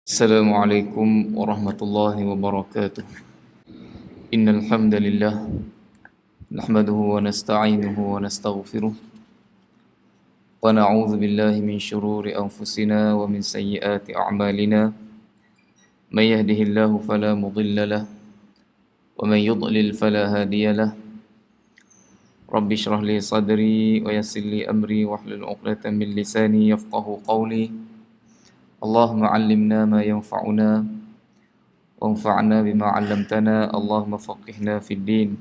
Assalamualaikum warahmatullahi wabarakatuh. Innal hamdalillah nahmaduhu wa nasta'inuhu wa nastaghfiruh wa na'udzu billahi min shururi anfusina wa min sayyiati a'malina. May yahdihillahu fala mudilla lahu wa may yudlil fala hadiya lahu. Rabbi shrah li sadri wa yassir li amri wahlul 'uqdatam min lisani yafqahu qawli. Allahumma 'allimna ma yanfa'una وانفعنا بما علمتنا اللهم فقهنا في الدين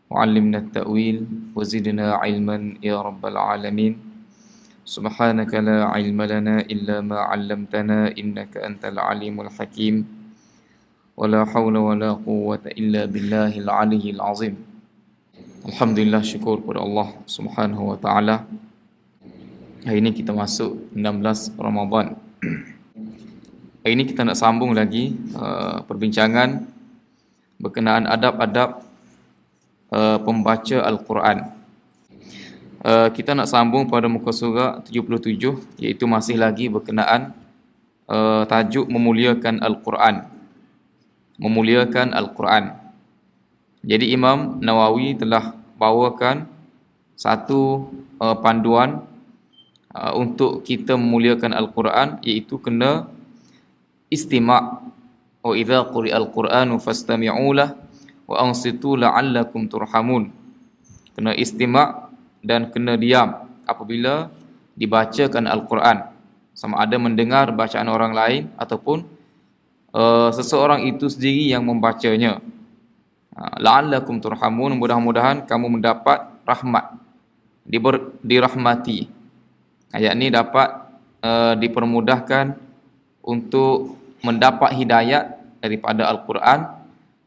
وعلمنا التأويل وزدنا علما يا رب العالمين سبحانك لا علم لنا إلا ما علمتنا إنك أنت العليم الحكيم ولا حول ولا قوة إلا بالله العلي العظيم. Alhamdulillah, syukur kepada Allah Subhanahu wa taala. Hari ini kita masuk 16 Ramadan. Hari ini kita nak sambung lagi perbincangan berkenaan adab-adab pembaca Al-Quran. Kita nak sambung pada muka surah 77, iaitu masih lagi berkenaan tajuk memuliakan Al-Quran. Memuliakan Al-Quran. Jadi Imam Nawawi telah bawakan satu panduan untuk kita memuliakan Al-Quran, iaitu kena istima' wa idza quri'al qur'anu fastami'u lahu wa ansitu la'allakum turhamun. Kena istima' dan kena diam apabila dibacakan Al-Quran, sama ada mendengar bacaan orang lain ataupun seseorang itu sendiri yang membacanya. La'allakum turhamun, mudah-mudahan kamu mendapat rahmat, dirahmati. Ayat ini dapat dipermudahkan untuk mendapat hidayat daripada Al-Quran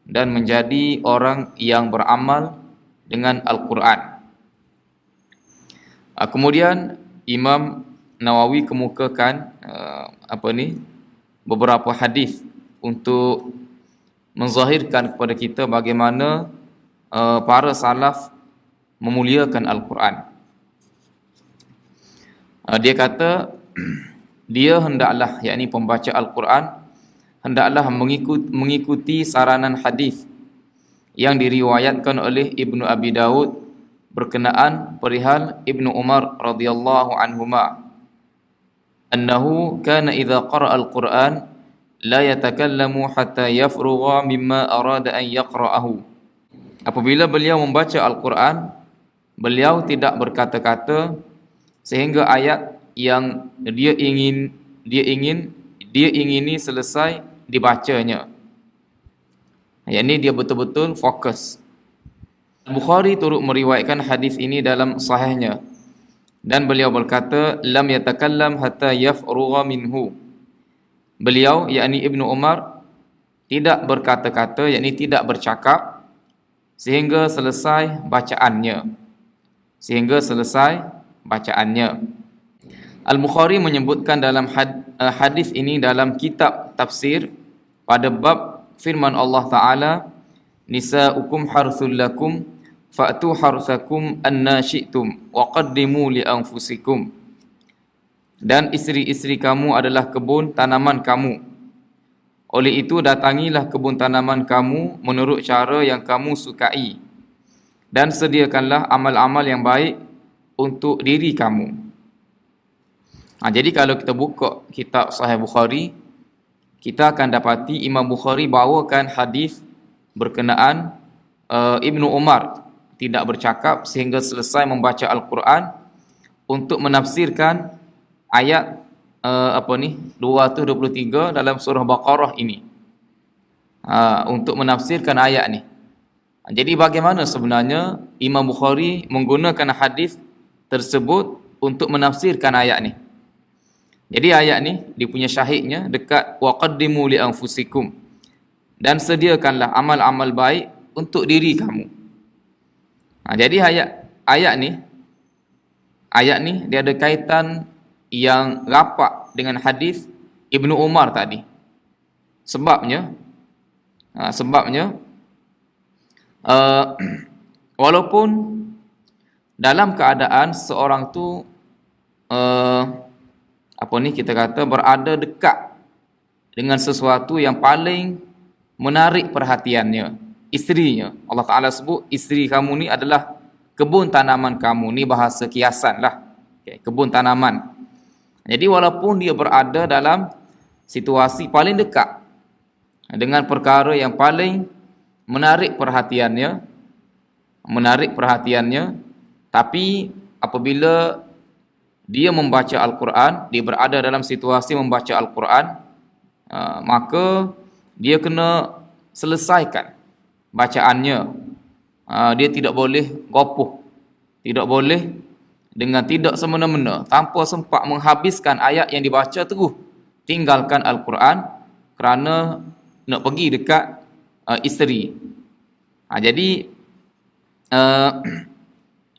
dan menjadi orang yang beramal dengan Al-Quran. Kemudian Imam Nawawi kemukakan beberapa hadis untuk menzahirkan kepada kita bagaimana para salaf memuliakan Al-Quran. Dia kata dia hendaklah, yakni pembaca Al-Quran, hendaklah mengikuti saranan hadis yang diriwayatkan oleh Ibnu Abi Daud berkenaan perihal Ibnu Umar radhiyallahu anhuma, annahu kana idza qara'a al-Qur'an la yatakallamu hatta yafrugha mimma arada an yaqra'ahu. Apabila beliau membaca Al-Quran, beliau tidak berkata-kata sehingga ayat yang dia ingini selesai dibacanya. Ayat ini dia betul-betul fokus. Bukhari turut meriwayatkan hadis ini dalam sahihnya, dan beliau berkata lam yatakallam hatta yafrugha minhu. Beliau, yakni Ibnu Umar, tidak berkata-kata, yakni tidak bercakap sehingga selesai bacaannya. Al-Bukhari menyebutkan dalam hadis ini dalam kitab tafsir pada bab firman Allah Ta'ala, nisa'ukum harthul lakum fa'tu harthakum anna syi'tum wa qaddimu li anfusikum. Dan isteri-isteri kamu adalah kebun tanaman kamu, oleh itu datangilah kebun tanaman kamu menurut cara yang kamu sukai, dan sediakanlah amal-amal yang baik untuk diri kamu. Jadi kalau kita buka kitab Sahih Bukhari, kita akan dapati Imam Bukhari bawakan hadis berkenaan Ibnu Umar tidak bercakap sehingga selesai membaca Al-Quran untuk menafsirkan ayat 223 dalam surah Baqarah ini. Untuk menafsirkan ayat ni. Jadi bagaimana sebenarnya Imam Bukhari menggunakan hadis tersebut untuk menafsirkan ayat ni? Jadi ayat ni dia punya syahidnya dekat wa qaddimu li anfusikum, dan sediakanlah amal-amal baik untuk diri kamu. Jadi ayat ni dia ada kaitan yang rapat dengan hadis Ibnu Umar tadi. Sebabnya walaupun dalam keadaan seorang tu kita kata berada dekat dengan sesuatu yang paling menarik perhatiannya, isterinya. Allah Ta'ala sebut isteri kamu ni adalah kebun tanaman kamu. Ni bahasa kiasan lah. Okay, kebun tanaman. Jadi walaupun dia berada dalam situasi paling dekat dengan perkara yang paling menarik perhatiannya, tapi apabila dia membaca Al-Quran, dia berada dalam situasi membaca Al-Quran, maka dia kena selesaikan bacaannya. Dia tidak boleh gopoh, tidak boleh dengan tidak semena-mena, tanpa sempat menghabiskan ayat yang dibaca terus tinggalkan Al-Quran kerana nak pergi dekat isteri. Jadi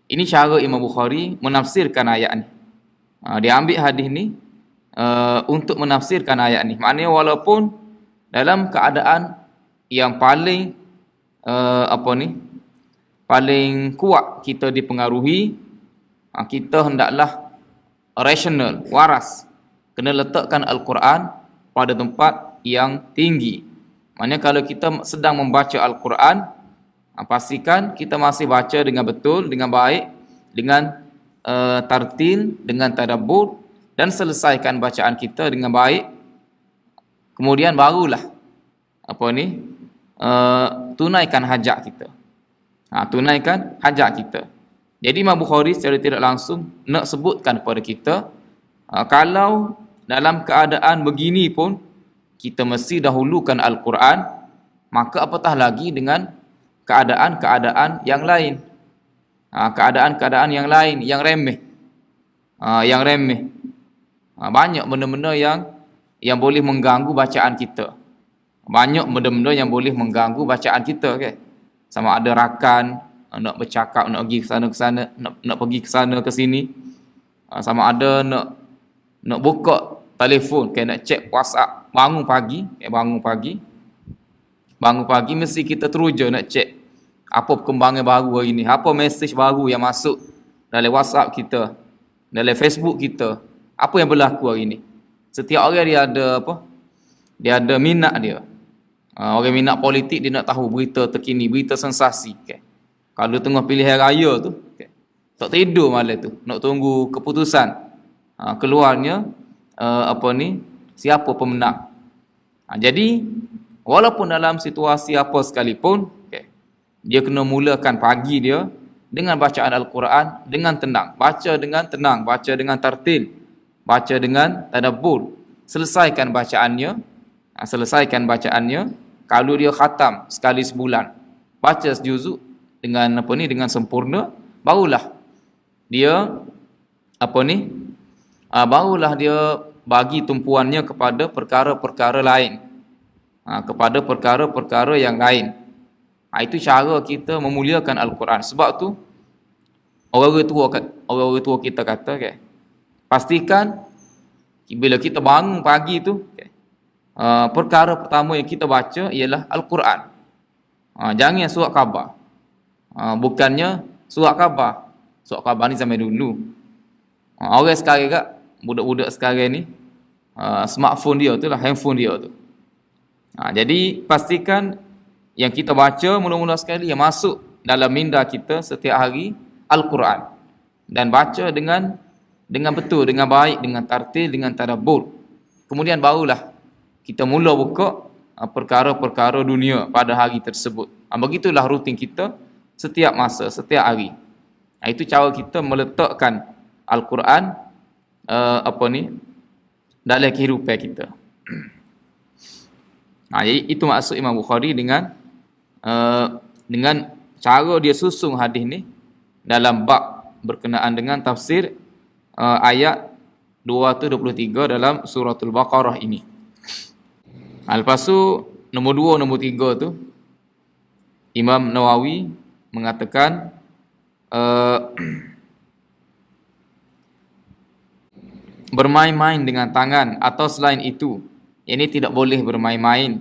ini cara Imam Bukhari menafsirkan ayat ni. Dia ambil hadis ni untuk menafsirkan ayat ni. Maknanya walaupun dalam keadaan yang paling paling kuat kita dipengaruhi, kita hendaklah rasional, waras, kena letakkan Al-Quran pada tempat yang tinggi. Maknanya kalau kita sedang membaca Al-Quran, pastikan kita masih baca dengan betul, dengan baik, dengan tartil, dengan tadabbur, dan selesaikan bacaan kita dengan baik. Kemudian barulah tunaikan hajat kita. Tunaikan hajat kita. Jadi Imam Bukhari secara tidak langsung nak sebutkan kepada kita, kalau dalam keadaan begini pun kita mesti dahulukan Al-Quran, maka apatah lagi dengan keadaan-keadaan yang lain. Keadaan-keadaan yang lain yang remeh. Banyak benda-benda yang boleh mengganggu bacaan kita. Banyak benda-benda yang boleh mengganggu bacaan kita, okay? Sama ada rakan, nak bercakap, nak pergi ke sana ke sana, nak pergi ke sana ke sini. Sama ada nak buka telefon, nak cek WhatsApp, bangun pagi mesti kita teruja nak cek apa perkembangan baru hari ni, apa mesej baru yang masuk dalam WhatsApp kita, dalam Facebook kita, apa yang berlaku hari ni. Setiap orang dia ada dia ada minat dia. Orang minat politik, dia nak tahu berita terkini, berita sensasi, okay? Kalau tengah pilihan raya tu, okay, tak tidur malam tu, nak tunggu keputusan keluarnya siapa pemenang. Jadi walaupun dalam situasi apa sekalipun, okay, dia kena mulakan pagi dia dengan bacaan Al-Quran dengan tenang, baca dengan tenang, baca dengan tartil, baca dengan tadabbur, selesaikan bacaannya. Kalau dia khatam sekali sebulan, baca sejuzuk dengan dengan sempurna, barulah dia barulah dia bagi tumpuannya kepada perkara-perkara lain, kepada perkara-perkara yang lain. Itu cara kita memuliakan Al-Quran. Sebab tu orang tua kita kata, okay, pastikan bila kita bangun pagi tu, okay, perkara pertama yang kita baca ialah Al-Quran. Jangan surat khabar. Bukannya surat khabar. Surat khabar ni zaman dulu. Orang sekarang kat, budak-budak sekarang ni, smartphone dia tu lah, handphone dia tu. Jadi pastikan yang kita baca mula-mula sekali yang masuk dalam minda kita setiap hari Al-Quran, dan baca dengan betul, dengan baik, dengan tartil, dengan tadabbur. Kemudian barulah kita mula buka perkara-perkara dunia pada hari tersebut. Begitulah rutin kita setiap masa, setiap hari. Itu cara kita meletakkan Al-Quran dalam kehidupan kita. Jadi itu maksud Imam Bukhari dengan cara dia susun hadis ni dalam bab berkenaan dengan tafsir ayat 223 dalam suratul Baqarah ini. Lepas tu nombor 2, nombor 3 tu Imam Nawawi mengatakan bermain-main dengan tangan atau selain itu, ini tidak boleh bermain-main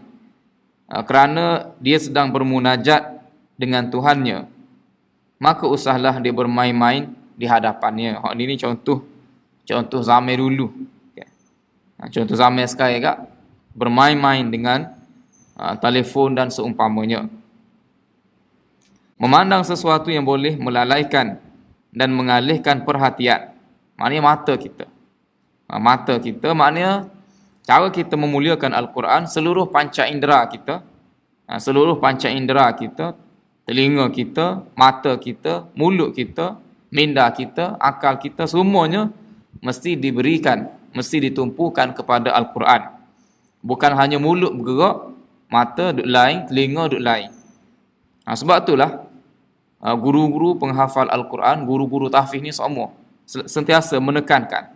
kerana dia sedang bermunajat dengan Tuhannya, maka usahlah dia bermain-main di hadapannya. Ini contoh zaman dulu, okay. Contoh zaman sekarang kak, bermain-main dengan telefon dan seumpamanya. Memandang sesuatu yang boleh melalaikan dan mengalihkan perhatian, maknanya mata kita. Mata kita maknanya cara kita memuliakan Al-Quran, seluruh panca indera kita, seluruh panca indera kita, telinga kita, mata kita, mulut kita, minda kita, akal kita, semuanya mesti diberikan, mesti ditumpukan kepada Al-Quran. Bukan hanya mulut bergerak, mata duduk lain, telinga duduk lain. Sebab itulah guru-guru penghafal Al-Quran, guru-guru tahfiz ni semua sentiasa menekankan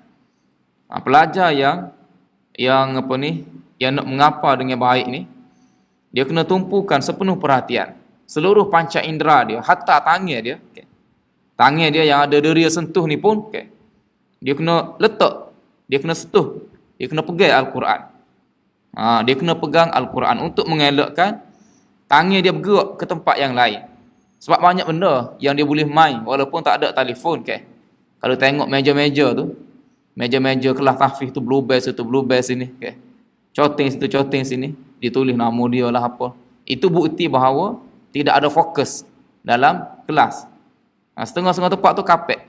pelajar yang nak mengapa dengan baik ni, dia kena tumpukan sepenuh perhatian seluruh panca indera dia, hatta tangan dia, tangan dia yang ada deria sentuh ni pun, dia kena letak, dia kena sentuh, dia kena pegang Al-Quran. Dia kena pegang Al-Quran untuk mengelakkan tangan dia bergerak ke tempat yang lain. Sebab banyak benda yang dia boleh main walaupun tak ada telefon. Kalau tengok meja-meja tu, meja-meja kelas tahfiz tu, blue base sini, coting situ, coting sini, ditulis nama dia lah apa. Itu bukti bahawa tidak ada fokus dalam kelas. Setengah-setengah tempat tu kapek.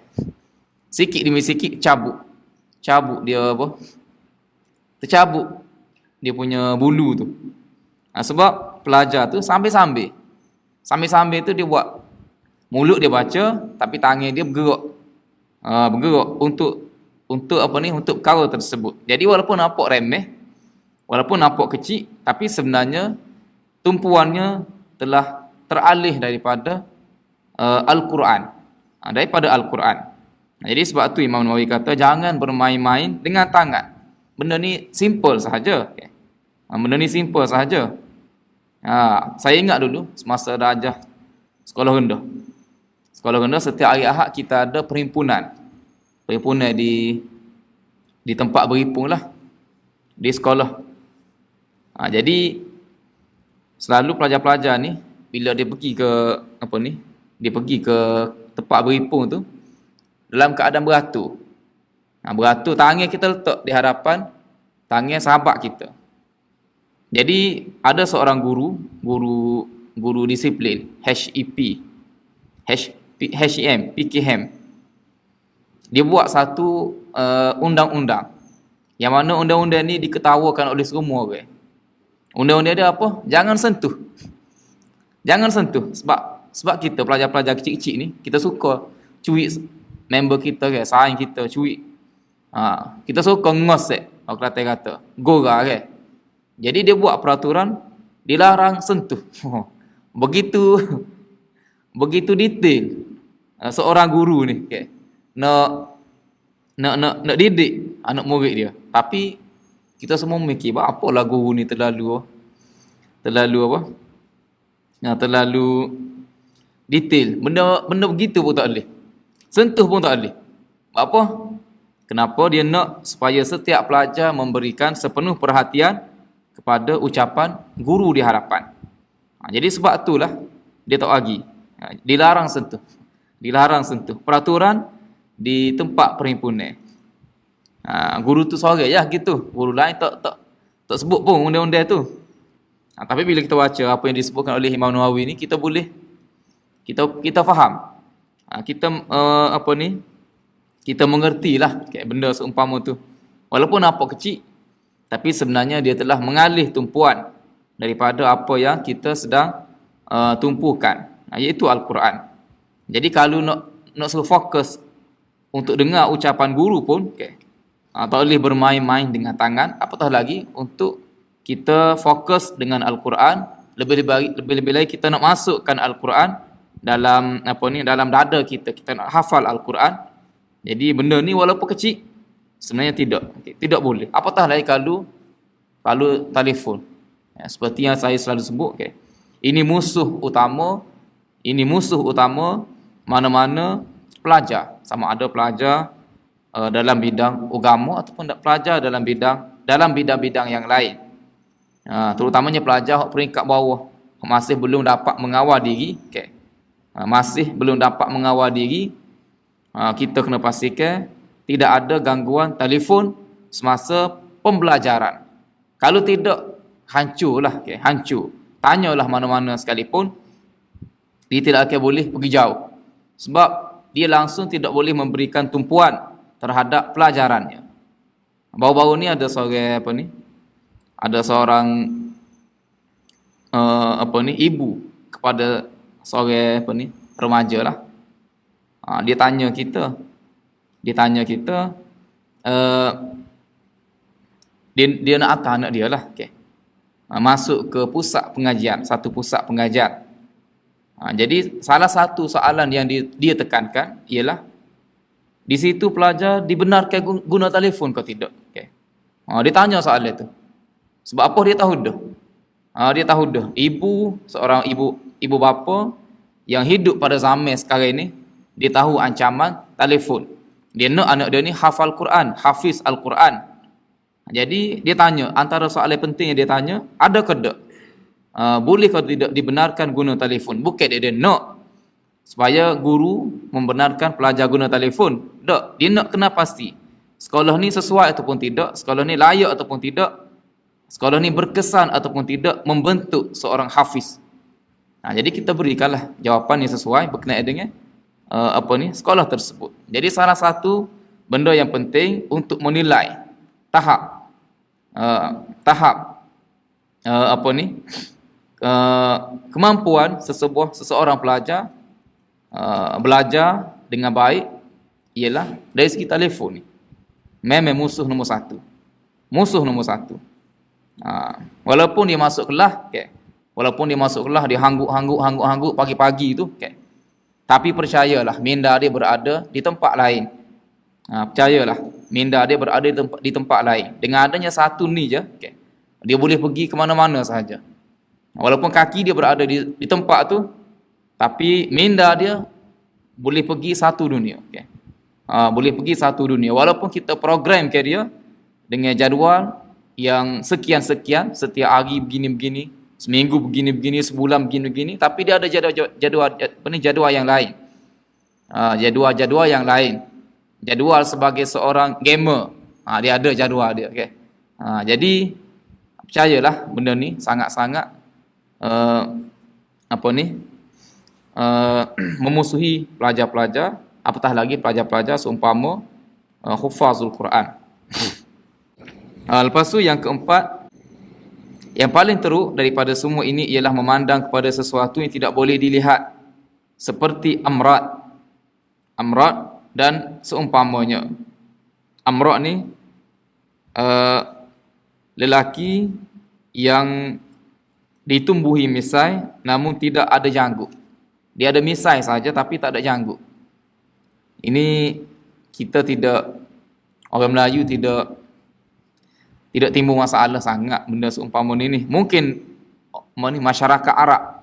Sikit demi sikit cabut dia apa? Tercabut dia punya bulu tu. Sebab pelajar tu sambil-sambil tu dia buat, mulut dia baca tapi tangan dia bergerak. Bergerak untuk apa ni, untuk perkara tersebut. Jadi walaupun nampak remeh, walaupun nampak kecil, tapi sebenarnya tumpuannya telah teralih daripada Al-Quran, daripada Al-Quran. Jadi sebab tu Imam Nawawi kata jangan bermain-main dengan tangan. Benda ni simple sahaja. Benda ni simple sahaja. Saya ingat dulu semasa darjah sekolah rendah. Sekolah rendah setiap hari Ahad kita ada perhimpunan di tempat berhimpun lah, di sekolah. Jadi selalu pelajar-pelajar ni bila dia pergi ke dia pergi ke tempat berhimpun tu dalam keadaan beratur. Beratur, tangan kita letak di hadapan tangan sahabat kita. Jadi ada seorang guru disiplin HEP, PKM. Dia buat satu undang-undang yang mana undang-undang ni diketawakan oleh semua. Undang-undang dia apa? Jangan sentuh. Sebab kita pelajar-pelajar kecil-kecil ni kita suka cuik member kita, saing kita cuik. Kita suka ngosek, orang kata gora . Jadi dia buat peraturan dilarang sentuh. Begitu detail seorang guru ni nak didik anak murid dia. Tapi kita semua mikir apalah guru ni terlalu detail. Benda begitu pun tak boleh. Sentuh pun tak boleh. Apa? Kenapa dia nak supaya setiap pelajar memberikan sepenuh perhatian kepada ucapan guru di hadapan. Jadi sebab itulah dia tak bagi. Dilarang sentuh. Peraturan di tempat perhimpunan. Guru tu sorang gitu. Guru lain tak sebut pun undang-undang tu. Tapi bila kita baca apa yang disebutkan oleh Imam Nawawi ni, kita boleh kita faham. Kita mengertilah benda seumpama tu. Walaupun nampak kecil, tapi sebenarnya dia telah mengalih tumpuan daripada apa yang kita sedang tumpukan, iaitu Al-Quran. Jadi kalau nak suruh fokus untuk dengar ucapan guru pun, tak boleh bermain-main dengan tangan, apatah lagi untuk kita fokus dengan Al-Quran. Lebih-lebih lagi kita nak masukkan Al-Quran dalam dalam dada kita nak hafal Al-Quran. Jadi benda ni walaupun kecil, sebenarnya tidak boleh. Apatah lagi kalau telefon. Seperti yang saya selalu sebut, ini musuh utama mana-mana pelajar, sama ada pelajar dalam bidang agama ataupun pelajar dalam bidang-bidang yang lain. Terutamanya pelajar peringkat bawah masih belum dapat mengawal diri, kita kena pastikan tidak ada gangguan telefon semasa pembelajaran. Kalau tidak, hancurlah, okay? Hancur. Tanyalah mana-mana sekalipun, dia tidak akan boleh pergi jauh. Sebab dia langsung tidak boleh memberikan tumpuan terhadap pelajarannya. Baru-baru ni ada seorang ada seorang ibu kepada seorang remaja lah. Dia tanya kita, dia nak hantar anak dia lah, okay. Masuk ke pusat pengajian, satu pusat pengajian. Jadi salah satu soalan yang dia tekankan ialah, di situ pelajar dibenarkan guna telefon ke tidak? Okay. Dia tanya soalan itu. Sebab apa dia tahu dah? Dia tahu dah. Seorang ibu bapa yang hidup pada zaman sekarang ini, dia tahu ancaman telefon. Dia nak anak dia ni hafal Quran, hafiz Al-Quran. Jadi dia tanya, antara soalan penting yang dia tanya, ada ke tak? Boleh ke tidak dibenarkan guna telefon? Bukan dia nak supaya guru membenarkan pelajar guna telefon. Tak, dia nak kena pasti sekolah ni sesuai ataupun tidak, sekolah ni layak ataupun tidak, sekolah ni berkesan ataupun tidak membentuk seorang hafiz. Jadi kita berikanlah jawapan yang sesuai berkenaan dengan sekolah tersebut. Jadi salah satu benda yang penting untuk menilai tahap kemampuan seseorang pelajar belajar dengan baik ialah dari segi telefon ni. Memang musuh nombor satu. Walaupun dia masuk kelas, okay. Walaupun dia masuk kelas, dia hangguk pagi-pagi tu, okay. Tapi percayalah, minda dia berada di tempat lain. Percayalah, minda dia berada di tempat lain. Dengan adanya satu ni je, okay, dia boleh pergi ke mana-mana sahaja. Walaupun kaki dia berada di tempat tu, tapi minda dia boleh pergi satu dunia. Okay. Boleh pergi satu dunia. Walaupun kita program ke dia dengan jadual yang sekian-sekian, setiap hari begini-begini, seminggu begini-begini, sebulan begini-begini, tapi dia ada jadual yang lain. Jadual yang lain. Jadual sebagai seorang gamer, dia ada jadual dia. Okay. Jadi percayalah benda ni sangat-sangat memusuhi pelajar-pelajar, apatah lagi pelajar-pelajar seumpama hufazul Quran. Lepas tu yang keempat, yang paling teruk daripada semua ini ialah memandang kepada sesuatu yang tidak boleh dilihat, seperti amrad dan seumpamanya. Amrad ni lelaki yang ditumbuhi misai namun tidak ada janggut. Dia ada misai saja tapi tak ada janggut. Ini kita orang Melayu tidak timbul masalah sangat benda seumpama ni. Mungkin masyarakat Arab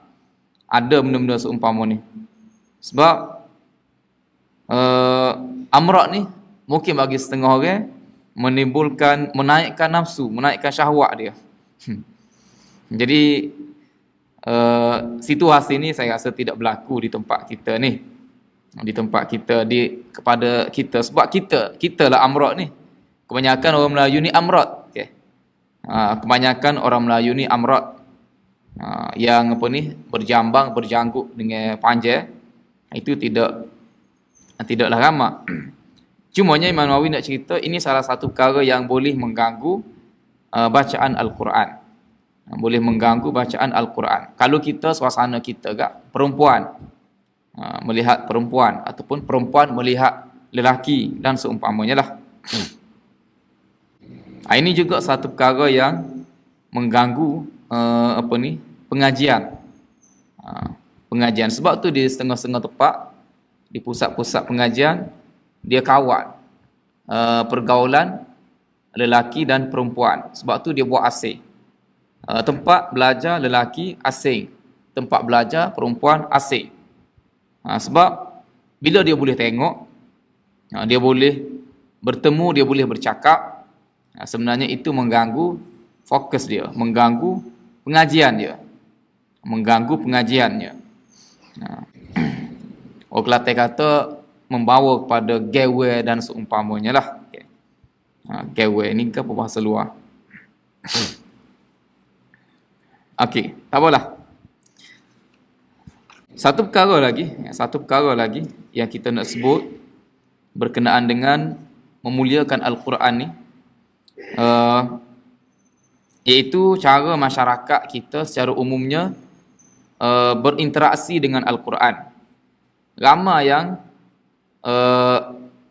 ada benda-benda seumpama ni. Sebab amrad ni mungkin bagi setengah orang menaikkan nafsu, menaikkan syahwat dia. Jadi situasi ni saya rasa tidak berlaku di tempat kita ni. Di tempat kita, kepada kita, sebab kita lah amrad ni. Kebanyakan orang Melayu ni amrad. Okay. Kebanyakan orang Melayu ni amrad, yang berjanggut dengan panjang. Itu tidaklah ramai. Cumanya Imam Nawawi nak cerita, ini salah satu perkara yang boleh mengganggu bacaan Al-Quran. Boleh mengganggu bacaan Al-Quran. Kalau kita, suasana kita perempuan melihat perempuan, ataupun perempuan melihat lelaki dan seumpamanya lah. Ini juga satu perkara yang mengganggu pengajian. Pengajian. Sebab tu di setengah-setengah tempat, di pusat-pusat pengajian, dia kawal pergaulan lelaki dan perempuan. Sebab tu dia buat asing. Tempat belajar lelaki asing, tempat belajar perempuan asing. Sebab bila dia boleh tengok, dia boleh bertemu, dia boleh bercakap, sebenarnya itu mengganggu fokus dia, mengganggu pengajian dia, Orang Kelantan kata membawa kepada gawe dan seumpamanya lah. Gawe ni ke bahasa luar. Okey, tak apalah. Satu perkara lagi yang kita nak sebut berkenaan dengan memuliakan Al-Quran ni, iaitu cara masyarakat kita secara umumnya berinteraksi dengan Al-Quran. Ramai yang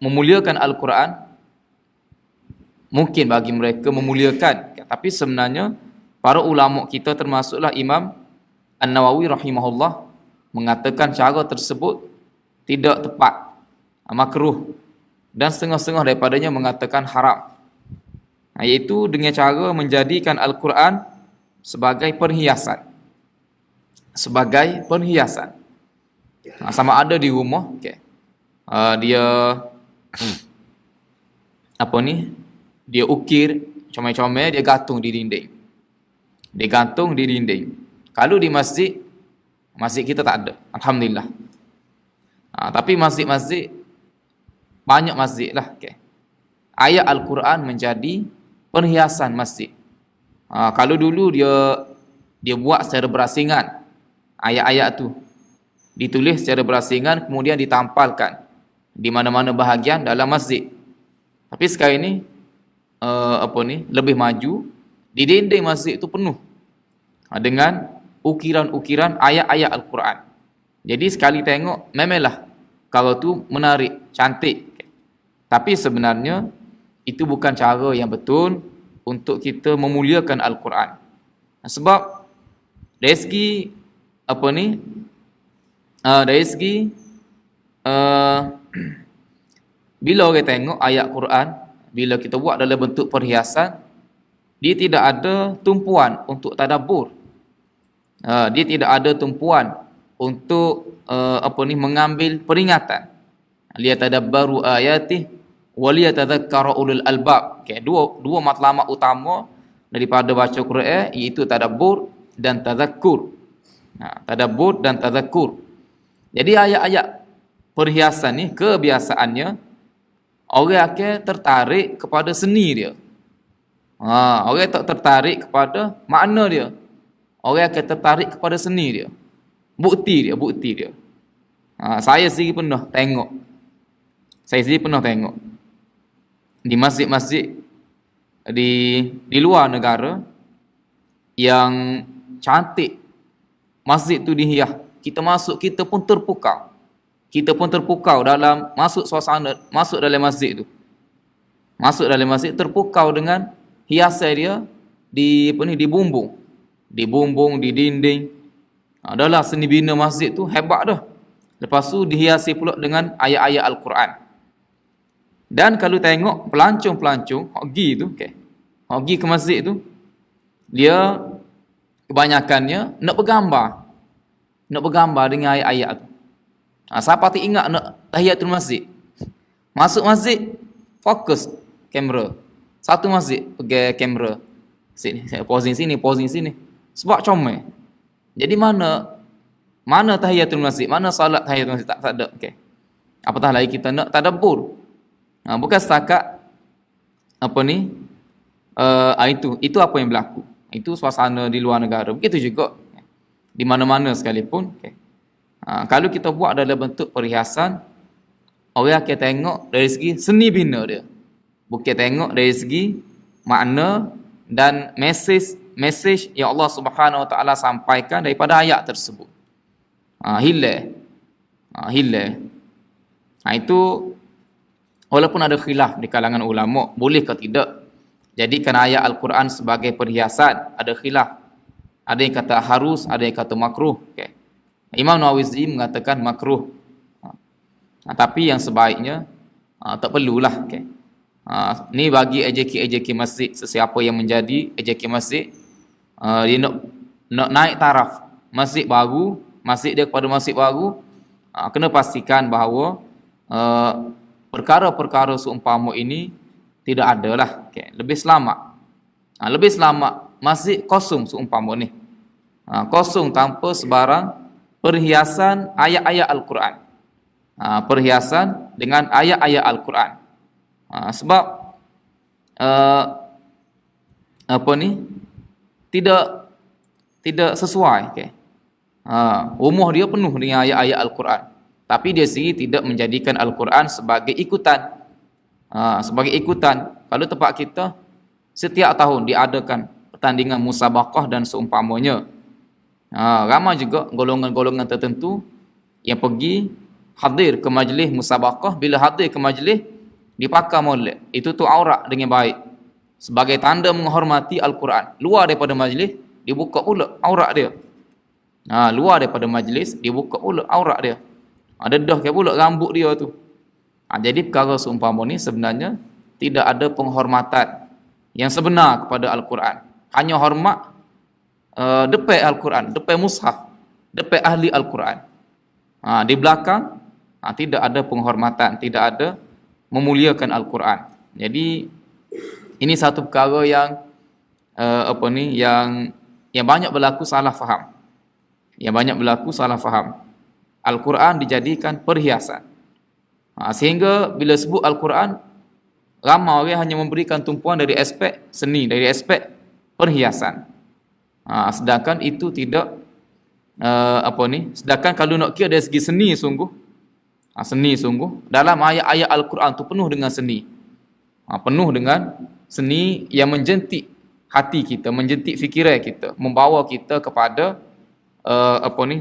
memuliakan Al-Quran, mungkin bagi mereka memuliakan, tapi sebenarnya para ulama kita termasuklah Imam An-Nawawi rahimahullah mengatakan cara tersebut tidak tepat, makruh, dan setengah-setengah daripadanya mengatakan haram, iaitu dengan cara menjadikan Al-Quran sebagai perhiasan. Sama ada di rumah, dia dia ukir comel-comel, dia gantung di dinding. Kalau di masjid kita tak ada, alhamdulillah. Tapi masjid-masjid, banyak masjid lah, ayat Al-Quran menjadi perhiasan masjid. Kalau dulu dia buat secara berasingan, ayat-ayat tu ditulis secara berasingan, kemudian ditampalkan di mana-mana bahagian dalam masjid. Tapi sekarang ini lebih maju, di dinding masjid itu penuh dengan ukiran-ukiran ayat-ayat Al-Quran. Jadi sekali tengok memanglah kalau tu menarik, cantik, tapi sebenarnya itu bukan cara yang betul untuk kita memuliakan Al-Quran. Sebab dari segi bila orang tengok ayat Quran, bila kita buat dalam bentuk perhiasan, dia tidak ada tumpuan untuk tadabbur. Dia tidak ada tumpuan untuk mengambil peringatan. Liyatadabbaru ayatih wa liyatadhakkara ulul albab. Dua matlamat utama daripada baca Quran, iaitu tadabbur dan tadhakkur. Tadabbur dan tadhakkur. Jadi ayat-ayat perhiasan ni kebiasaannya orang akan tertarik kepada seni dia. Orang tak tertarik kepada makna dia. Orang akan tertarik kepada seni dia. Bukti dia. Saya sendiri pernah tengok di masjid-masjid di luar negara yang cantik, masjid tu dihias. Kita masuk, kita pun terpukau dalam masuk suasana, masuk dalam masjid tu. Masuk dalam masjid terpukau dengan hiasan dia di bumbung, di dinding. Adalah seni bina masjid tu hebat dah. Lepas tu dihiasi pula dengan ayat-ayat Al-Quran. Dan kalau tengok pelancong-pelancong hok pergi ke masjid tu, dia kebanyakannya nak bergambar dengan ayat-ayat tu. Siapa tak ingat nak tahiyatul masjid? Masuk masjid, fokus kamera. Satu masjid pegang kamera. Sini, posing sini. Sebab comel. Jadi mana tahiyatul masjid? Mana salat tahiyatul masjid? Tak ada. Apatah lagi kita nak tadabbur. Bukan setakat itu apa yang berlaku. Itu suasana di luar negara. Begitu juga di mana-mana sekalipun. Kalau kita buat dalam bentuk perhiasan, orang akan tengok dari segi seni bina dia, bukan tengok dari segi makna dan mesej yang Allah Subhanahu Wa Taala sampaikan daripada ayat tersebut. Hilang. Itu walaupun ada khilaf di kalangan ulama, boleh ke tidak jadikan ayat Al-Quran sebagai perhiasan, ada khilaf. Ada yang kata harus, ada yang kata makruh. Imam Nawawi mengatakan makruh. Tapi yang sebaiknya tak perlulah. Ni bagi ejeki masjid, sesiapa yang menjadi ejeki masjid, dia nak naik taraf masjid baru, masjid dia kepada masjid baru, kena pastikan bahawa perkara-perkara seumpama ini tidak adalah. Lebih selamat masjid kosong seumpama ni, kosong tanpa sebarang perhiasan ayat-ayat Al-Quran. Perhiasan dengan ayat-ayat Al-Quran. Sebab tidak sesuai. Okay. Umur dia penuh dengan ayat-ayat Al-Quran. Tapi dia sendiri tidak menjadikan Al-Quran sebagai ikutan. Sebagai ikutan. Kalau tempat kita, setiap tahun diadakan pertandingan musabaqah dan seumpamanya. Ramai juga golongan-golongan tertentu yang pergi hadir ke majlis musabaqah. Bila hadir ke majlis, dipakai molek. Itu tu aurat dengan baik. Sebagai tanda menghormati Al-Quran. Luar daripada majlis, dibuka pula aurat dia. Luar daripada majlis, dibuka pula aurat dia. Dedah ke pula rambut dia tu. Jadi perkara seumpama ni sebenarnya tidak ada penghormatan yang sebenar kepada Al-Quran. Hanya hormat depan Al-Quran, depan mushaf, depan ahli Al-Quran. Di belakang tidak ada penghormatan, tidak ada memuliakan Al-Quran. Jadi ini satu perkara yang yang banyak berlaku salah faham. Yang banyak berlaku salah faham. Al-Quran dijadikan perhiasan. Sehingga bila sebut Al-Quran, ramai orang hanya memberikan tumpuan dari aspek seni, dari aspek perhiasan. Sedangkan itu tidak sedangkan kalau nak kira dari segi seni sungguh, dalam ayat-ayat Al-Quran tu penuh dengan seni. Penuh dengan seni yang menjentik hati kita, menjentik fikiran kita, membawa kita kepada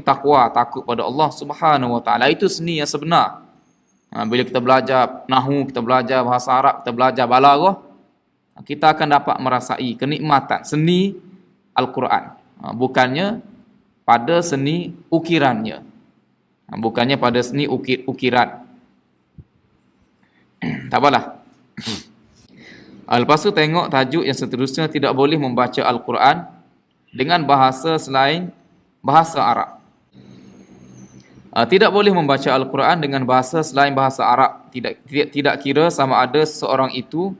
takwa, takut pada Allah Subhanahu wa taala. Itu seni yang sebenar. Bila kita belajar nahwu, kita belajar bahasa Arab, kita belajar balaghah, kita akan dapat merasai kenikmatan seni Al-Quran. Bukannya pada seni ukirannya. Bukannya pada seni ukiran. Tak apalah. Lepas tu tengok tajuk yang seterusnya, tidak boleh membaca Al-Quran dengan bahasa selain bahasa Arab. Tidak boleh membaca Al-Quran dengan bahasa selain bahasa Arab. Tidak kira sama ada seseorang itu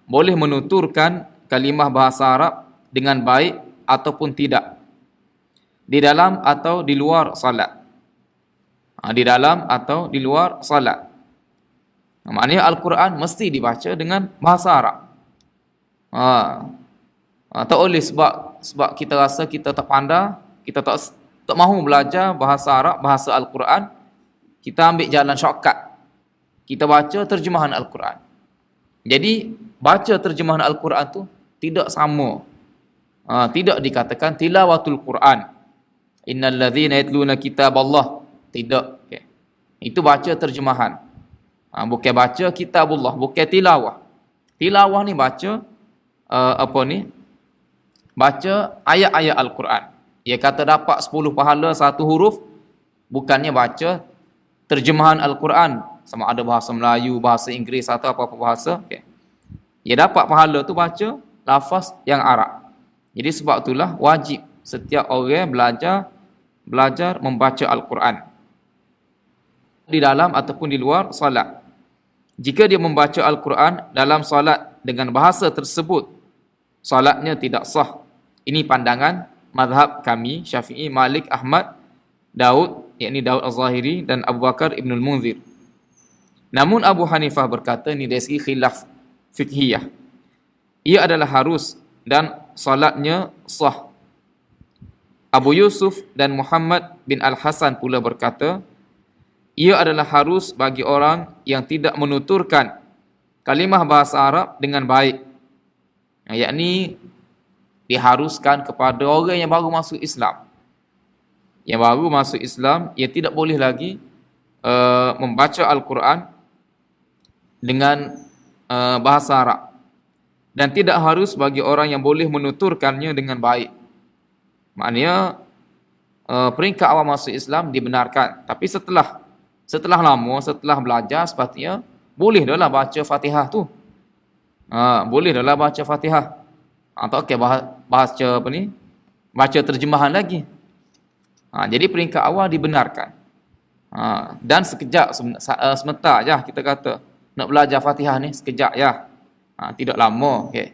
boleh menuturkan kalimah bahasa Arab dengan baik ataupun tidak. Di dalam atau di luar salat. Di dalam atau di luar salat. Maknanya Al-Quran mesti dibaca dengan bahasa Arab. Tak boleh sebab kita rasa kita tak pandai, kita tak mahu belajar bahasa Arab, bahasa Al-Quran, kita ambil jalan shortcut. Kita baca terjemahan Al-Quran. Jadi baca terjemahan Al-Quran tu tidak sama. Tidak dikatakan tilawatul Quran. Innal ladzina yatluna kitaballah. Tidak. Okay. Itu baca terjemahan. Bukan baca kitabullah, bukan tilawah. Tilawah ni baca baca ayat-ayat Al-Quran. Ia kata dapat 10 pahala satu huruf, bukannya baca terjemahan Al-Quran sama ada bahasa Melayu, bahasa Inggeris atau apa-apa bahasa. Okay. Ia dapat pahala tu baca lafaz yang Arab. Jadi sebab itulah wajib setiap orang belajar membaca Al-Quran di dalam ataupun di luar solat. Jika dia membaca Al-Quran dalam solat dengan bahasa tersebut, solatnya tidak sah. Ini pandangan mazhab kami, Syafi'i, Malik, Ahmad, Daud, yakni Daud Az-Zahiri dan Abu Bakar Ibn Al-Munzir. Namun Abu Hanifah berkata, ini dari segi khilaf fiqhiyah, ia adalah harus dan solatnya sah. Abu Yusuf dan Muhammad bin Al-Hasan pula berkata, ia adalah harus bagi orang yang tidak menuturkan kalimah bahasa Arab dengan baik. Yakni diharuskan kepada orang yang baru masuk Islam. Yang baru masuk Islam, ia tidak boleh lagi membaca Al-Quran dengan bahasa Arab. Dan tidak harus bagi orang yang boleh menuturkannya dengan baik. Maknanya peringkat awal masuk Islam dibenarkan. Tapi setelah lama, setelah belajar, sepatutnya boleh dah lah baca Fatihah tu. Boleh dah lah baca Fatihah. Atau baca terjemahan lagi. Jadi peringkat awal dibenarkan. Dan sekejap sebentar je kita kata nak belajar Fatihah ni sekejap ya. Tidak lama, okey.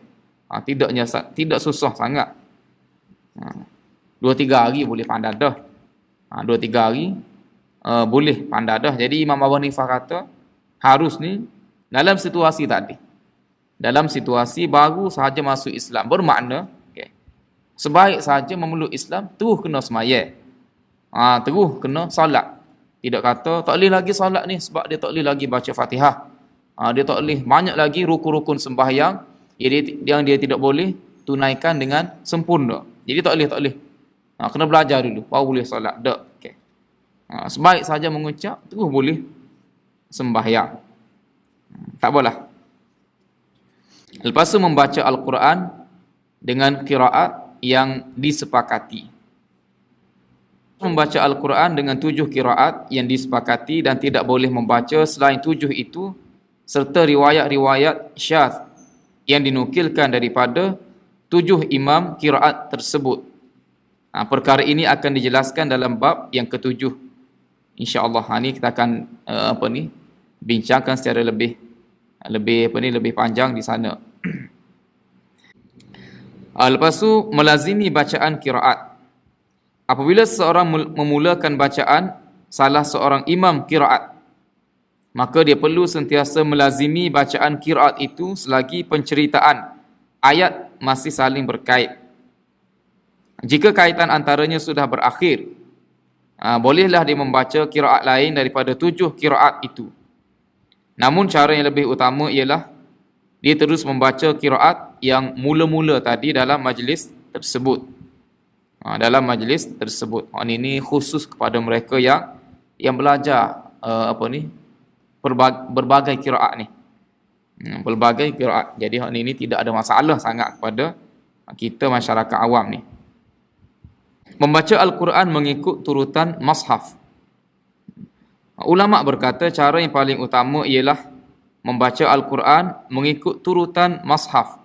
Tidak susah sangat. 2-3 hari boleh pandai dah. 2-3 hari boleh pandai dah. Jadi Imam Abu Hanifah kata harus ni dalam situasi tadi. Dalam situasi baru sahaja masuk Islam, bermakna Sebaik saja memeluk Islam, terus kena semaya. Terus kena solat. Tidak kata tak boleh lagi solat ni sebab dia tak boleh lagi baca Fatihah. Dia tak boleh banyak lagi rukun-rukun sembahyang yang dia tidak boleh tunaikan dengan sempurna. Jadi tak boleh. Kena belajar dulu baru boleh solat. Tak. Okay. Sebaik saja mengucap terus boleh sembahyang. Tak apalah. Lepas tu membaca Al-Quran dengan qiraat yang disepakati. Membaca Al-Quran dengan 7 qiraat yang disepakati dan tidak boleh membaca selain 7 itu, serta riwayat-riwayat syadz yang dinukilkan daripada 7 imam qiraat tersebut. Perkara ini akan dijelaskan dalam bab yang ke-7. InsyaAllah ni kita akan bincangkan secara lebih panjang di sana. Lepas tu melazimi bacaan qiraat. Apabila seseorang memulakan bacaan salah seorang imam qiraat, maka dia perlu sentiasa melazimi bacaan qiraat itu selagi penceritaan ayat masih saling berkait. Jika kaitan antaranya sudah berakhir, bolehlah dia membaca qiraat lain daripada 7 qiraat itu. Namun cara yang lebih utama ialah dia terus membaca qiraat yang mula-mula tadi dalam majlis tersebut. Ini khusus kepada mereka yang belajar berbagai qiraat ni. Berbagai qiraat. Jadi ini tidak ada masalah sangat kepada kita masyarakat awam ni. Membaca Al-Quran mengikut turutan mushaf. Ulama berkata cara yang paling utama ialah membaca Al-Quran mengikut turutan mushaf.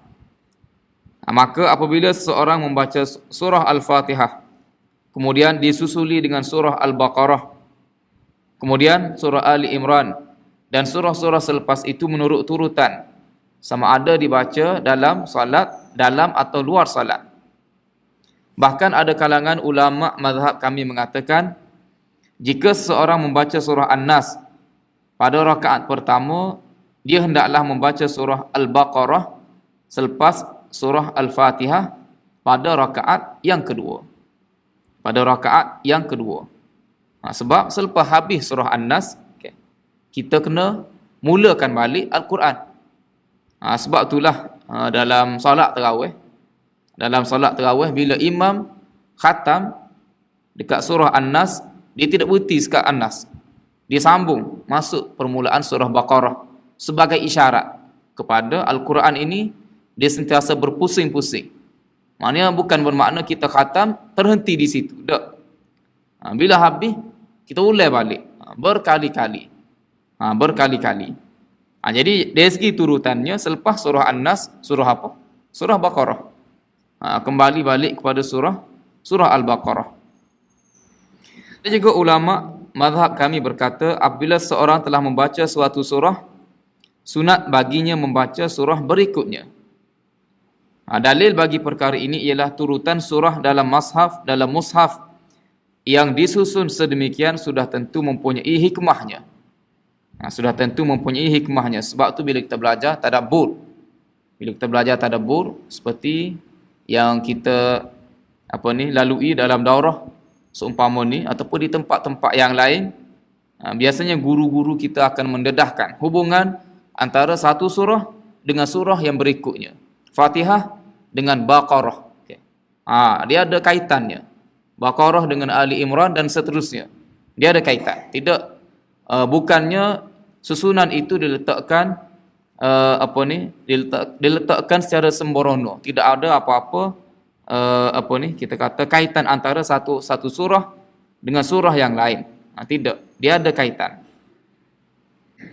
Maka apabila seseorang membaca surah Al-Fatihah, kemudian disusuli dengan surah Al-Baqarah, kemudian surah Ali Imran, dan surah-surah selepas itu menurut turutan, sama ada dibaca dalam salat, dalam atau luar salat. Bahkan ada kalangan ulama mazhab kami mengatakan, jika seseorang membaca surah An-Nas pada rakaat pertama, dia hendaklah membaca surah Al-Baqarah selepas surah Al-Fatihah pada rakaat yang kedua. Sebab selepas habis surah An-Nas, kita kena mulakan balik Al-Quran. Sebab itulah dalam solat tarawih, bila imam khatam dekat surah An-Nas, dia tidak berhenti sekat An-Nas. Dia sambung masuk permulaan surah Baqarah sebagai isyarat kepada Al-Quran ini dia sentiasa berpusing-pusing. Maknanya bukan bermakna kita khatam terhenti di situ. Tak. Bila habis, kita ulai balik. Berkali-kali. Jadi dari segi turutannya, selepas surah An-Nas, surah apa? Surah Baqarah. Kembali balik kepada surah Al-Baqarah. Dan juga ulama mazhab kami berkata, apabila seorang telah membaca suatu surah, sunat baginya membaca surah berikutnya. Dalil bagi perkara ini ialah turutan surah dalam mushaf yang disusun sedemikian sudah tentu mempunyai hikmahnya. Sebab tu bila kita belajar tadabbur, seperti yang kita lalui dalam daurah seumpama ni ataupun di tempat-tempat yang lain, biasanya guru-guru kita akan mendedahkan hubungan antara satu surah dengan surah yang berikutnya. Fatihah dengan Baqarah. Dia ada kaitannya. Baqarah dengan Ali Imran dan seterusnya. Dia ada kaitan. Tidak bukannya susunan itu diletakkan diletakkan secara sembrono. Tidak ada apa-apa kita kata kaitan antara satu surah dengan surah yang lain. Tidak. Dia ada kaitan.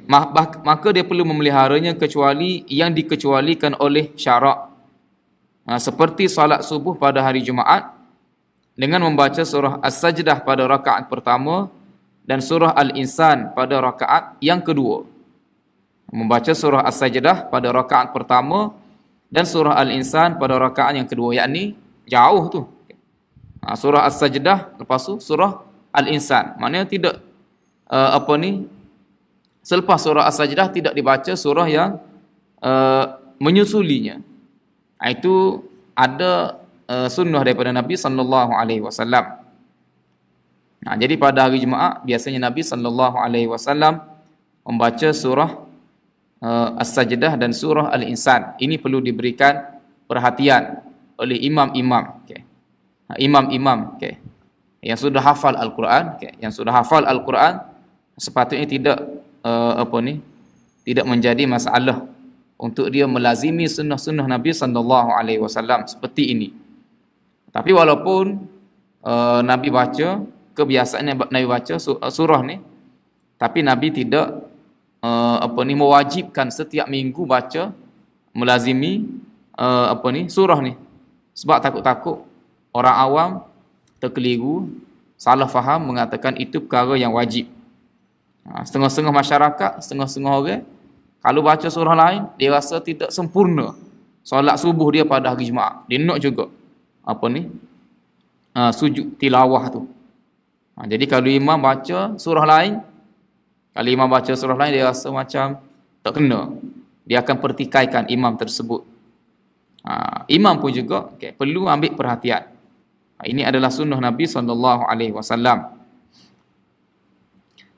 Maka dia perlu memeliharanya kecuali yang dikecualikan oleh syarak. Seperti salat subuh pada hari Jumaat dengan membaca surah As-Sajdah pada rakaat pertama dan surah Al-Insan pada rakaat yang kedua. Membaca surah As-Sajdah pada rakaat pertama dan surah Al-Insan pada rakaat yang kedua, yakni jauh tu. Surah As-Sajdah lepas tu surah Al-Insan. Maknanya tidak selepas surah As-Sajdah tidak dibaca surah yang menyusulinya. Itu ada sunnah daripada Nabi sallallahu alaihi wasallam. Jadi pada hari Jumaat biasanya Nabi sallallahu alaihi wasallam membaca surah As-Sajdah dan surah Al-Insan. Ini perlu diberikan perhatian oleh imam-imam, imam-imam, yang sudah hafal Al-Quran, yang sudah hafal Al-Quran sepatutnya tidak tidak menjadi masalah untuk dia melazimi sunnah-sunnah Nabi sallallahu alaihi wasallam seperti ini. Tapi walaupun Nabi baca, kebiasaannya Nabi baca surah ni, tapi Nabi tidak mewajibkan setiap minggu baca, melazimi surah ni. Sebab takut-takut orang awam terkeliru, salah faham mengatakan itu perkara yang wajib. Setengah-setengah masyarakat, setengah-setengah orang kalau baca surah lain, dia rasa tidak sempurna solat subuh dia pada hari Jumaat. Dia nak juga sujud tilawah tu. Jadi kalau imam baca surah lain, dia rasa macam tak kena. Dia akan pertikaikan imam tersebut. Imam pun juga perlu ambil perhatian. Ini adalah sunnah Nabi sallallahu alaihi wasallam.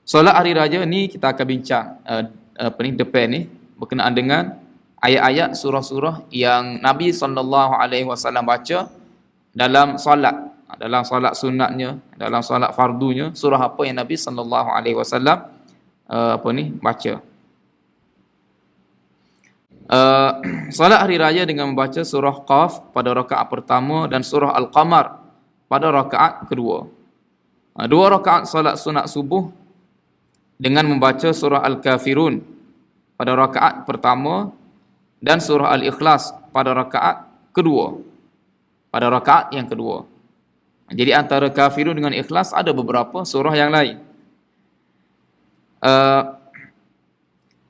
Solat hari raya ni kita akan bincang depan ni berkenaan dengan ayat-ayat surah-surah yang Nabi sallallahu alaihi wasallam baca dalam solat sunatnya, dalam solat fardunya, surah apa yang Nabi sallallahu alaihi wasallam baca. Solat hari raya dengan membaca surah Qaf pada rakaat pertama dan surah Al-Qamar pada rakaat kedua. Dua rakaat solat sunat subuh dengan membaca surah Al-Kafirun pada rakaat pertama dan surah Al-Ikhlas pada rakaat kedua. Pada rakaat yang kedua. Jadi antara Kafirun dengan Ikhlas ada beberapa surah yang lain.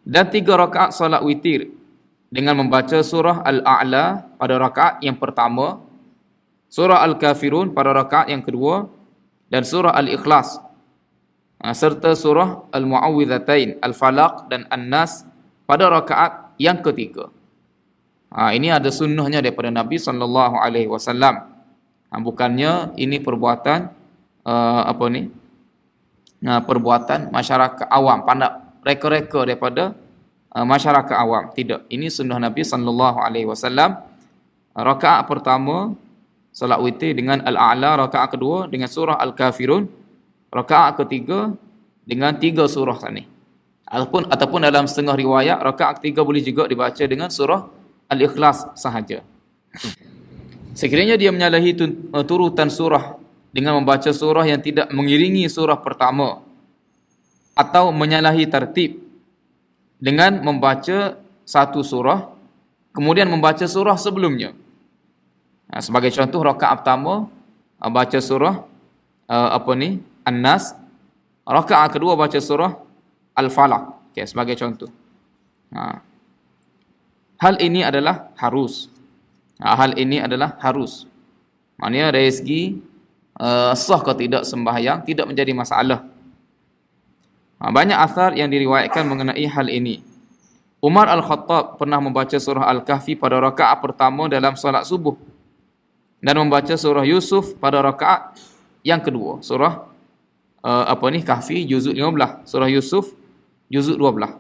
Dan 3 rakaat solat witir dengan membaca surah Al-A'la pada rakaat yang pertama, surah Al-Kafirun pada rakaat yang kedua, dan surah Al-Ikhlas serta surah Al-Mu'awwidhatain, Al-Falaq dan An-Nas pada rakaat yang ketiga. Ini ada sunnahnya daripada Nabi sallallahu alaihi wasallam. Bukannya ini perbuatan perbuatan masyarakat awam, pandai reka-reka daripada masyarakat awam. Tidak, ini sunnah Nabi sallallahu alaihi wasallam. Rakaat pertama solat witir dengan Al-A'la, rakaat kedua dengan surah Al-Kafirun, rakaat ketiga dengan 3 surah tadi. Ataupun dalam setengah riwayat rakaat ketiga boleh juga dibaca dengan surah Al-Ikhlas sahaja. Sekiranya dia menyalahi turutan surah dengan membaca surah yang tidak mengiringi surah pertama, atau menyalahi tertib dengan membaca satu surah kemudian membaca surah sebelumnya. Sebagai contoh, rakaat pertama baca surah An-Nas, rakaat kedua baca surah Al-Falaq, sebagai contoh. Hal ini adalah harus. Maknanya dari segi sah ke tidak sembahyang tidak menjadi masalah. Banyak asar yang diriwayatkan mengenai hal ini. Umar Al-Khattab pernah membaca surah Al-Kahfi pada rakaat pertama dalam solat subuh dan membaca surah Yusuf pada rakaat yang kedua. Surah Kahfi juzuk 15, surah Yusuf juzuk 12.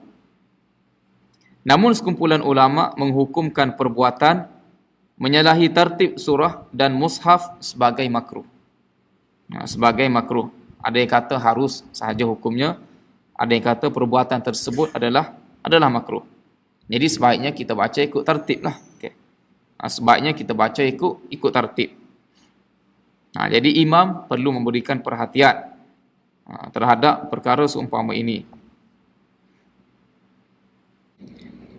Namun sekumpulan ulama menghukumkan perbuatan menyalahi tertib surah dan mushaf sebagai makruh. Sebagai makruh. Ada yang kata harus sahaja hukumnya, ada yang kata perbuatan tersebut adalah makruh. Jadi sebaiknya kita baca ikut tertib lah. Sebaiknya kita baca ikut tertib. Jadi imam perlu memberikan perhatian terhadap perkara seumpama ini.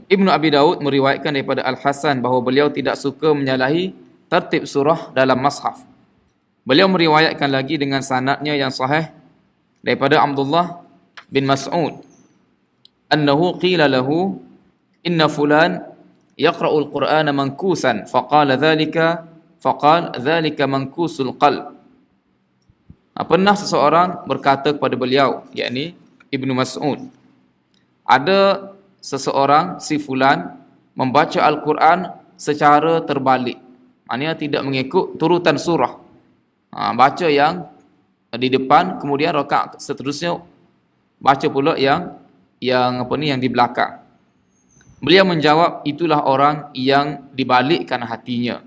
Ibnu Abi Daud meriwayatkan daripada Al-Hasan bahawa beliau tidak suka menyalahi tertib surah dalam mushaf. Beliau meriwayatkan lagi dengan sanadnya yang sahih daripada Abdullah bin Mas'ud annahu qila lahu inna fulan yaqra'ul Qur'ana mankusan faqala dhalika mankusul qalb. Pernah seseorang berkata kepada beliau, yakni Ibnu Mas'ud, ada seseorang si fulan membaca Al-Quran secara terbalik. Maknanya tidak mengikut turutan surah. Baca yang di depan, kemudian rakaat seterusnya baca pula yang yang di belakang. Beliau menjawab, itulah orang yang dibalikkan hatinya.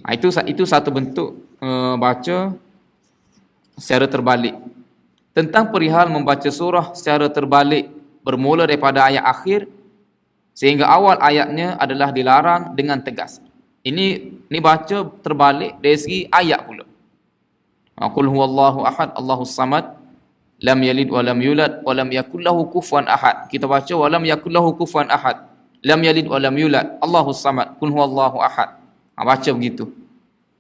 Itu satu bentuk baca secara terbalik. Tentang perihal membaca surah secara terbalik bermula daripada ayat akhir sehingga awal ayatnya adalah dilarang dengan tegas. Ini baca terbalik dari segi ayat pula. Qul huwallahu ahad, Allahus samad, lam yalid wa lam yulad wa lam yakul lahu kufuwan ahad. Kita baca wa lam yakul lahu kufuwan ahad. Lam yalid wa lam yulad, Allahus samad, qul huwallahu ahad. Baca begitu.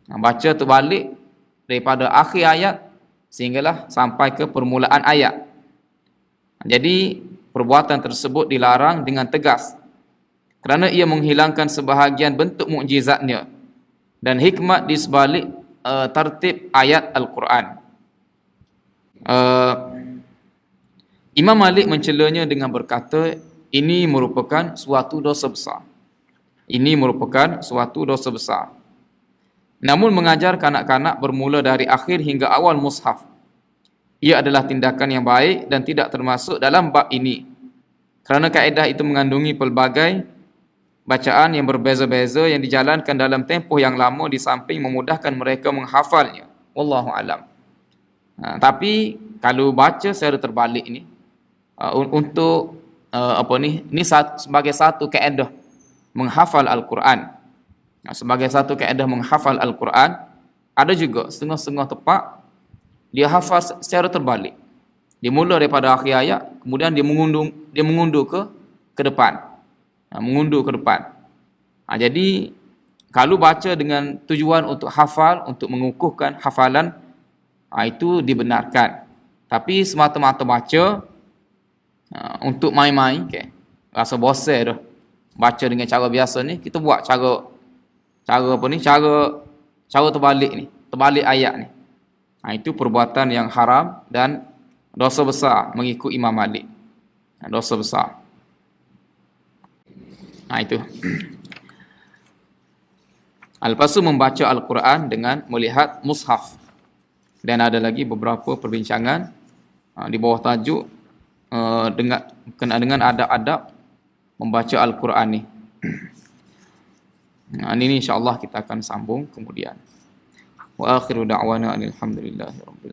Baca terbalik daripada akhir ayat sehinggalah sampai ke permulaan ayat. Jadi perbuatan tersebut dilarang dengan tegas kerana ia menghilangkan sebahagian bentuk mukjizatnya dan hikmat di sebalik tertib ayat Al-Quran. Imam Malik mencelanya dengan berkata, ini merupakan suatu dosa besar. Ini merupakan suatu dosa besar. Namun mengajar kanak-kanak bermula dari akhir hingga awal mushaf, ia adalah tindakan yang baik dan tidak termasuk dalam bab ini. Kerana kaedah itu mengandungi pelbagai bacaan yang berbeza-beza yang dijalankan dalam tempoh yang lama di samping memudahkan mereka menghafalnya. Wallahu alam. Tapi kalau baca secara terbalik ini untuk ini sebagai satu kaedah menghafal Al-Quran. Sebagai satu kaedah menghafal Al-Quran, ada juga setengah-setengah tepat dia hafal secara terbalik. Dia mula daripada akhir ayat, kemudian dia mengundur ke depan. Mengundur ke depan. Jadi kalau baca dengan tujuan untuk hafal, untuk mengukuhkan hafalan, itu dibenarkan. Tapi semata-mata baca untuk main-main, rasa bosan dah. Baca dengan cara biasa ni, kita buat cara terbalik ni, terbalik ayat ni. Itu perbuatan yang haram dan dosa besar mengikut Imam Malik. Dosa besar. Itu. Lepas tu membaca Al-Quran dengan melihat mushaf. Dan ada lagi beberapa perbincangan di bawah tajuk dengan adab-adab membaca Al-Quran ni. Ini insya-Allah kita akan sambung kemudian. Wa akhiru da'wana alhamdulillahi rabbil